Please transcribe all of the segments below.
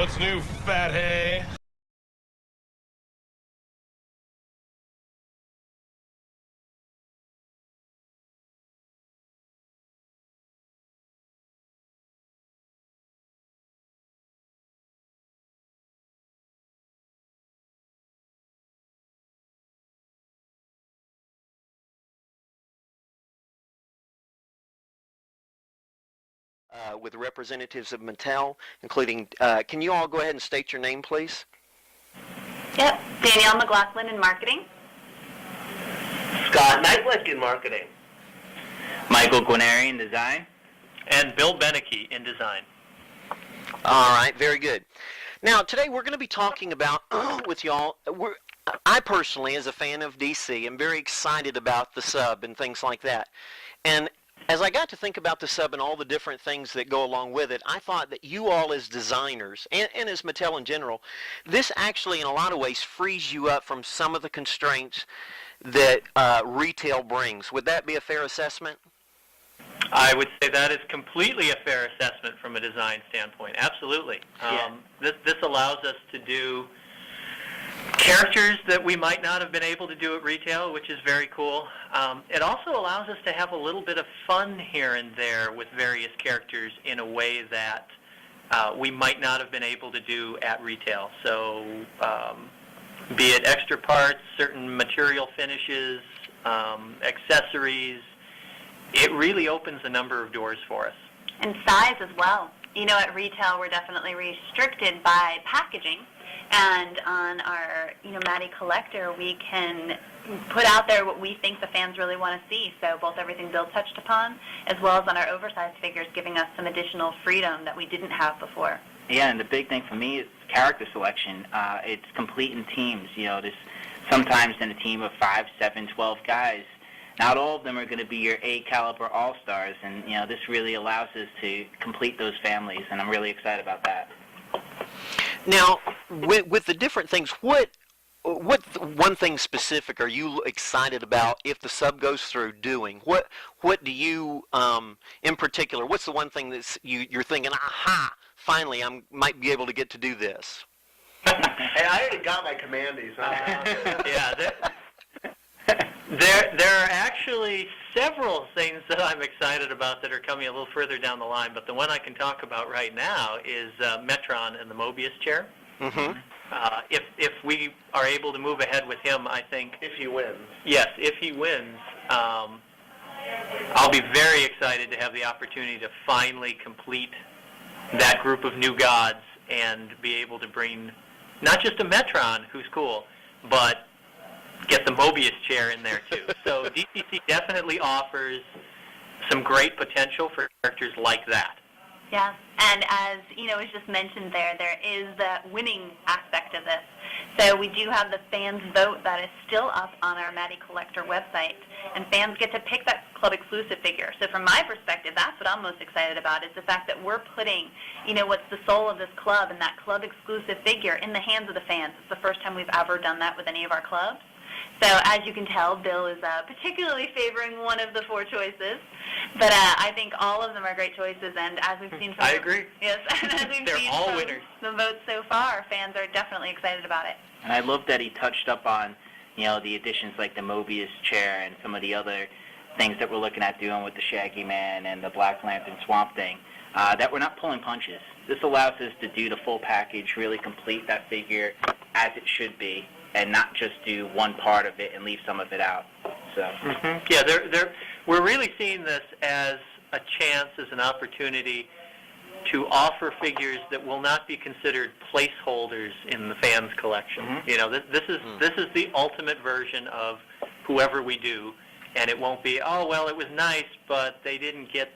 What's new, fat hay? With representatives of Mattel, including, can you all go ahead and state your name, please? Yep, Danielle McLaughlin in marketing. Scott Knightlick in marketing. Michael Guarneri in design. And Bill Beneke in design. All right, very good. Now, today we're going to be talking about with y'all. I personally, as a fan of DC, am very excited about the sub and things like that. And as I got to think about the sub and all the different things that go along with it, I thought that you all as designers, and as Mattel in general, this actually in a lot of ways frees you up from some of the constraints that retail brings. Would that be a fair assessment? I would say that is completely a fair assessment from a design standpoint. Absolutely. This allows us to do characters that we might not have been able to do at retail, which is very cool. It also allows us to have a little bit of fun here and there with various characters in a way that we might not have been able to do at retail. So be it extra parts, certain material finishes, accessories, it really opens a number of doors for us. And size as well. You know, at retail we're definitely restricted by packaging. And on our, Matty Collector, we can put out there what we think the fans really want to see. So both everything Bill touched upon, as well as on our oversized figures, giving us some additional freedom that we didn't have before. Yeah, and the big thing for me is character selection. It's complete in teams. There's sometimes in a team of 5, 7, 12 guys, not all of them are going to be your A-caliber all-stars, and this really allows us to complete those families, and I'm really excited about that. Now, with the different things, what one thing specific are you excited about if the sub goes through doing? What do you, in particular, what's the one thing that you're thinking, aha, finally I might be able to get to do this? Hey, I already got my commandees. Yeah, there are actually several things that I'm excited about that are coming a little further down the line, but the one I can talk about right now is Metron and the Mobius chair. Mm-hmm. If we are able to move ahead with him, I think... If he wins. Yes, if he wins, I'll be very excited to have the opportunity to finally complete that group of new gods and be able to bring not just a Metron, who's cool, but get the Mobius chair in there too. So DCC definitely offers some great potential for characters like that. Yeah, and as was just mentioned there is the winning aspect of this. So we do have the fans vote that is still up on our Matty Collector website, and fans get to pick that club exclusive figure. So from my perspective, that's what I'm most excited about, is the fact that we're putting, what's the soul of this club and that club exclusive figure in the hands of the fans. It's the first time we've ever done that with any of our clubs. So as you can tell, Bill is particularly favoring one of the 4 choices. But I think all of them are great choices, and as we've seen from I agree. Yes, and as we've They're seen all from winners. the votes so far, fans are definitely excited about it. And I love that he touched up on, the additions like the Mobius chair and some of the other things that we're looking at doing with the Shaggy Man and the Black Lantern Swamp Thing, that we're not pulling punches. This allows us to do the full package, really complete that figure as it should be, and not just do one part of it and leave some of it out. So. Mm-hmm. Yeah, we're really seeing this as a chance, as an opportunity to offer figures that will not be considered placeholders in the fans' collection. Mm-hmm. This is the ultimate version of whoever we do, and it won't be, oh well, it was nice, but they didn't get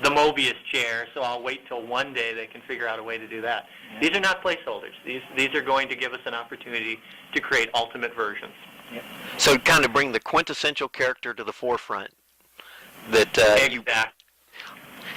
the Mobius chair, so I'll wait till one day they can figure out a way to do that. Yeah. These are not placeholders. These are going to give us an opportunity to create ultimate versions. Yep. So kind of bring the quintessential character to the forefront. That exactly.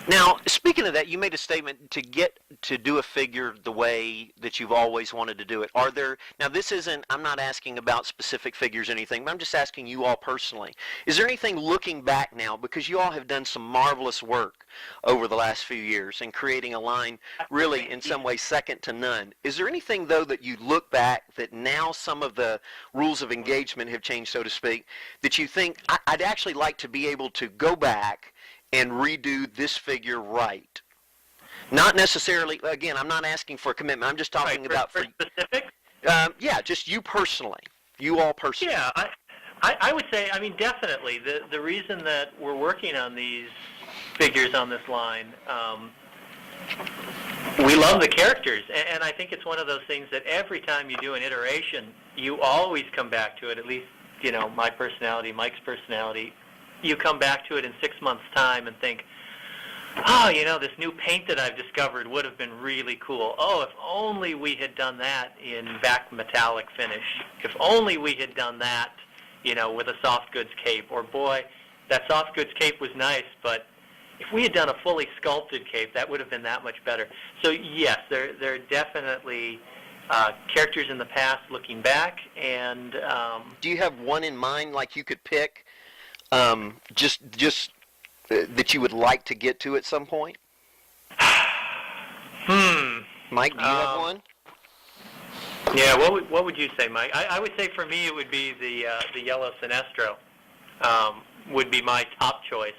Now, speaking of that, you made a statement to get to do a figure the way that you've always wanted to do it. Are there, now this isn't, I'm not asking about specific figures or anything, but I'm just asking you all personally. Is there anything looking back now, because you all have done some marvelous work over the last few years and creating a line really in some ways second to none. Is there anything though that you look back that now some of the rules of engagement have changed, so to speak, that you think, I'd actually like to be able to go back and redo this figure right? Not necessarily, again, I'm not asking for a commitment. I'm just talking about for specific. Yeah, just you personally, you all personally. Yeah, I would say, I mean, definitely. The reason that we're working on these figures on this line, we love the characters, and I think it's one of those things that every time you do an iteration, you always come back to it. At least, you know, my personality, Mike's personality. You come back to it in 6 months' time and think, oh, you know, this new paint that I've discovered would have been really cool. Oh, if only we had done that in back metallic finish. If only we had done that, you know, with a soft goods cape. Or, boy, that soft goods cape was nice, but if we had done a fully sculpted cape, that would have been that much better. So, yes, there are definitely characters in the past looking back. And do you have one in mind, like you could pick? Just that you would like to get to at some point? Mike, do you have one? Yeah, what would you say, Mike? I would say for me it would be the yellow Sinestro would be my top choice.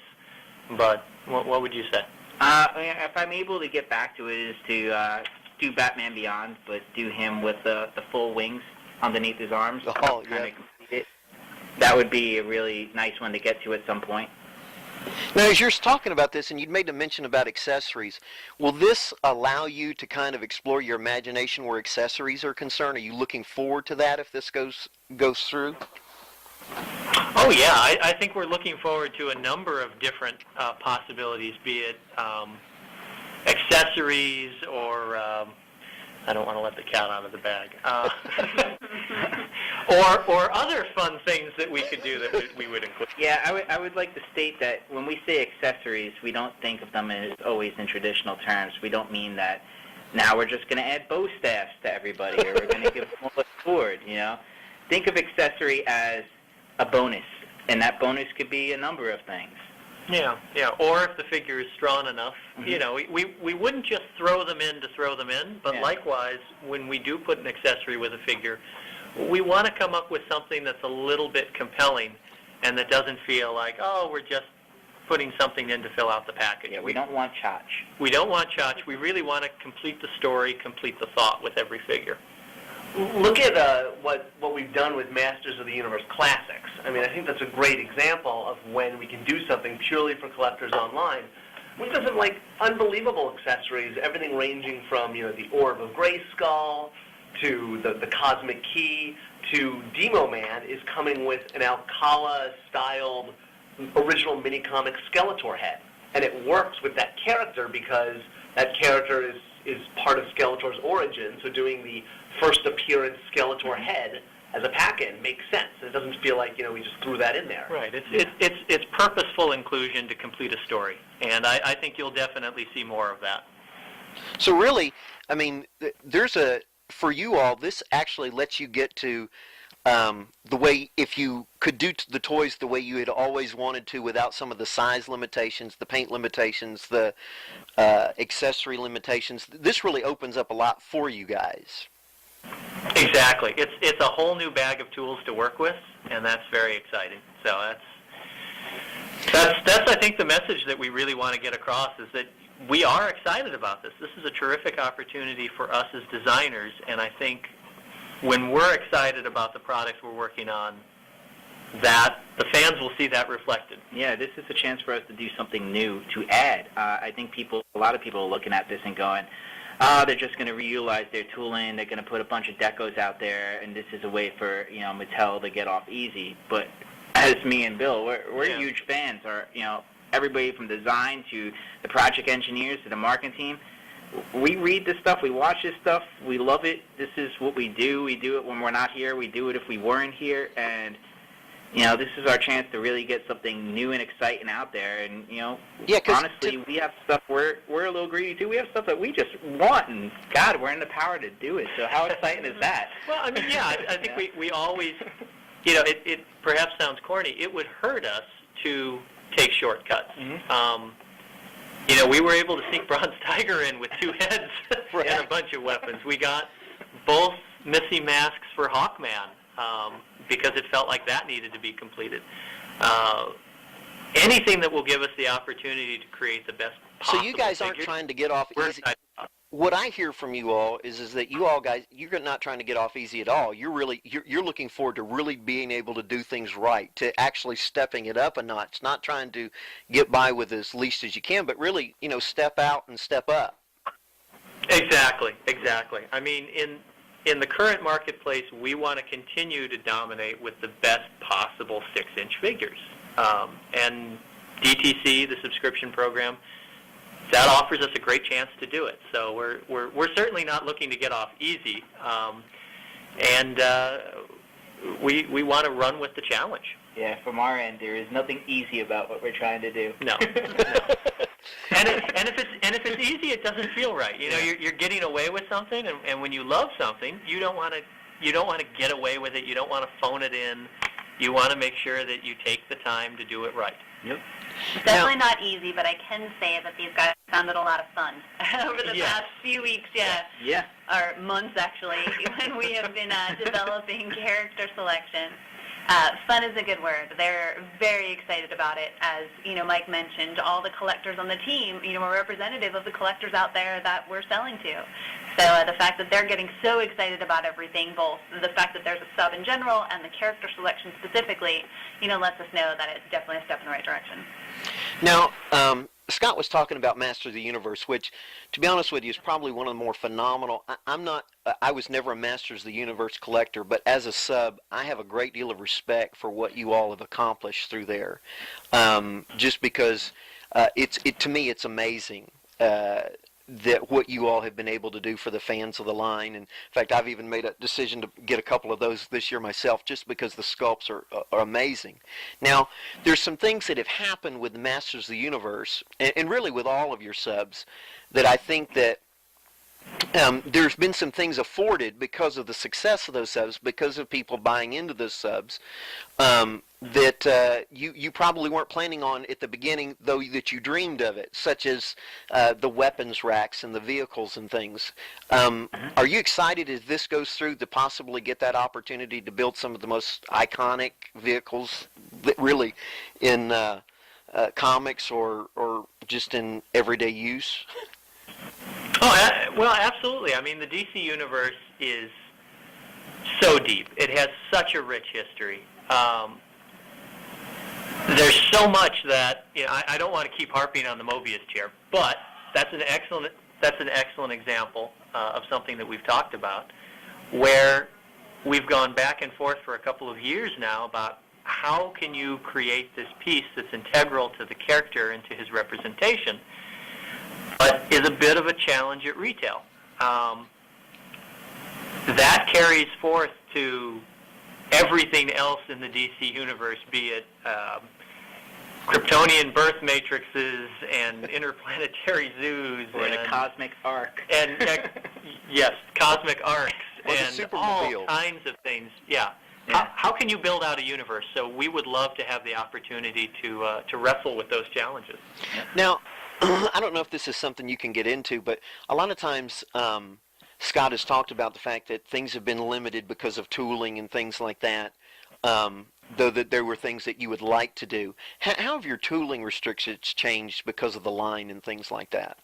But what would you say? If I'm able to get back to it, is to do Batman Beyond, but do him with the full wings underneath his arms. Oh, yeah. Kind of complete it. That would be a really nice one to get to at some point. Now, as you're talking about this, and you'd made a mention about accessories, will this allow you to kind of explore your imagination where accessories are concerned? Are you looking forward to that if this goes through? Oh, yeah. I think we're looking forward to a number of different possibilities, be it accessories or... I don't want to let the cat out of the bag. Or other fun things that we could do that we would include. Yeah, I would like to state that when we say accessories, we don't think of them as always in traditional terms. We don't mean that now we're just going to add bow staffs to everybody or we're going to give them a sword, you know. Think of accessory as a bonus, and that bonus could be a number of things. Yeah. Or if the figure is strong enough, you know, we wouldn't just throw them in to throw them in, but likewise, when we do put an accessory with a figure, we want to come up with something that's a little bit compelling and that doesn't feel like, oh, we're just putting something in to fill out the package. Yeah, we don't want tchotch. We don't want tchotch. We really want to complete the story, complete the thought with every figure. Look at what we've done with Masters of the Universe Classics. I mean, I think that's a great example of when we can do something purely for collectors online. We've done some, like, unbelievable accessories, everything ranging from, you know, the Orb of Grayskull to the Cosmic Key to Demo Man is coming with an Alcala-styled original mini-comic Skeletor head. And it works with that character because that character is part of Skeletor's origin, so doing the first appearance Skeletor head as a pack-in makes sense. It doesn't feel like, you know, we just threw that in there. Right. It's purposeful inclusion to complete a story, and I think you'll definitely see more of that. So really, I mean, for you all, this actually lets you get to the way, if you could do the toys the way you had always wanted to without some of the size limitations, the paint limitations, the accessory limitations, this really opens up a lot for you guys. Exactly. It's a whole new bag of tools to work with, and that's very exciting. So that's I think the message that we really want to get across is that we are excited about this. This is a terrific opportunity for us as designers, and I think when we're excited about the products we're working on, that the fans will see that reflected. Yeah, this is a chance for us to do something new, to add. I think a lot of people are looking at this and going, they're just going to reutilize their tooling, they're going to put a bunch of decos out there, and this is a way for, you know, Mattel to get off easy. But as me and Bill, we're huge fans. You know, everybody from design to the project engineers to the marketing team, we read this stuff, we watch this stuff, we love it. This is what we do. We do it when we're not here. We do it if we weren't here. And this is our chance to really get something new and exciting out there. And, Yeah, 'cause honestly, we have stuff, we're a little greedy too. We have stuff that we just want, and God, we're in the power to do it. So how exciting is that? Well, I mean, yeah, I think we always, it perhaps sounds corny. It would hurt us to take shortcuts. Mm-hmm. We were able to sneak Bronze Tiger in with 2 heads Right. and a bunch of weapons. We got both Missy masks for Hawkman because it felt like that needed to be completed. Anything that will give us the opportunity to create the best possible So you guys aren't figures, trying to get off we're easy. excited about. What I hear from you all is that you all guys, you're not trying to get off easy at all. You're looking forward to really being able to do things right, to actually stepping it up a notch, not trying to get by with as least as you can, but really, step out and step up. Exactly. I mean, in the current marketplace, we want to continue to dominate with the best possible 6-inch figures. And DTC, the subscription program, that offers us a great chance to do it. So we're certainly not looking to get off easy, and we want to run with the challenge. Yeah, from our end, there is nothing easy about what we're trying to do. No. And if it's easy, it doesn't feel right. You're getting away with something, and when you love something, you don't want to get away with it. You don't want to phone it in. You want to make sure that you take the time to do it right. Yep. It's definitely not easy, but I can say that these guys found it a lot of fun over the Yes. past few weeks, Yeah. or months actually, when we have been developing character selection. Fun is a good word. They're very excited about it. As Mike mentioned, all the collectors on the team, are representative of the collectors out there that we're selling to. So the fact that they're getting so excited about everything, both the fact that there's a sub in general and the character selection specifically, lets us know that it's definitely a step in the right direction. Now, Scott was talking about Master of the Universe, which, to be honest with you, is probably one of the more phenomenal. I was never a Masters of the Universe collector, but as a sub, I have a great deal of respect for what you all have accomplished through there. Just because to me, it's amazing that what you all have been able to do for the fans of the line. And in fact, I've even made a decision to get a couple of those this year myself, just because the sculpts are amazing. Now, there's some things that have happened with the Masters of the Universe, and really with all of your subs, that I think that there's been some things afforded because of the success of those subs, because of people buying into those subs, that you probably weren't planning on at the beginning, though that you dreamed of it, such as the weapons racks and the vehicles and things. Are you excited as this goes through to possibly get that opportunity to build some of the most iconic vehicles that really in comics or just in everyday use? Oh, well, absolutely. I mean, the DC universe is so deep. It has such a rich history. There's so much that I don't want to keep harping on the Mobius chair, but that's an excellent example of something that we've talked about, where we've gone back and forth for a couple of years now about how can you create this piece that's integral to the character and to his representation, but is a bit of a challenge at retail. That carries forth to everything else in the DC universe, be it Kryptonian birth matrices and interplanetary zoos, Or and a cosmic arc. and yes, cosmic arcs, Or the and Supermobile. all kinds of things. Yeah. Yeah. How can you build out a universe? So we would love to have the opportunity to wrestle with those challenges. Now, I don't know if this is something you can get into, but a lot of times Scott has talked about the fact that things have been limited because of tooling and things like that, though that there were things that you would like to do. How have your tooling restrictions changed because of the line and things like that?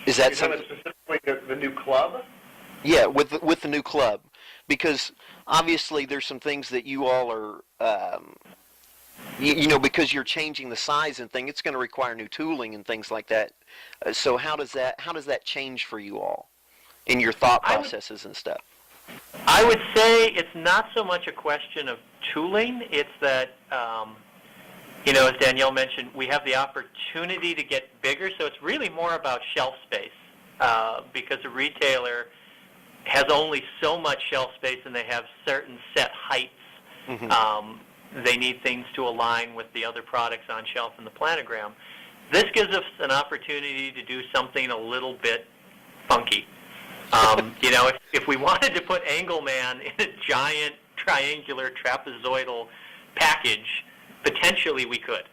Is that You're talking something? about specifically the new club? Yeah, with the new club, because obviously there's some things that you all are, because you're changing the size and thing, it's going to require new tooling and things like that. So how does that change for you all in your thought processes and stuff? I would say it's not so much a question of tooling. It's that, as Danielle mentioned, we have the opportunity to get bigger, so it's really more about shelf space, because a retailer has only so much shelf space, and they have certain set heights. They need things to align with the other products on shelf in the planogram. This gives us an opportunity to do something a little bit funky. You know, if we wanted to put Angleman in a giant triangular trapezoidal package, potentially we could.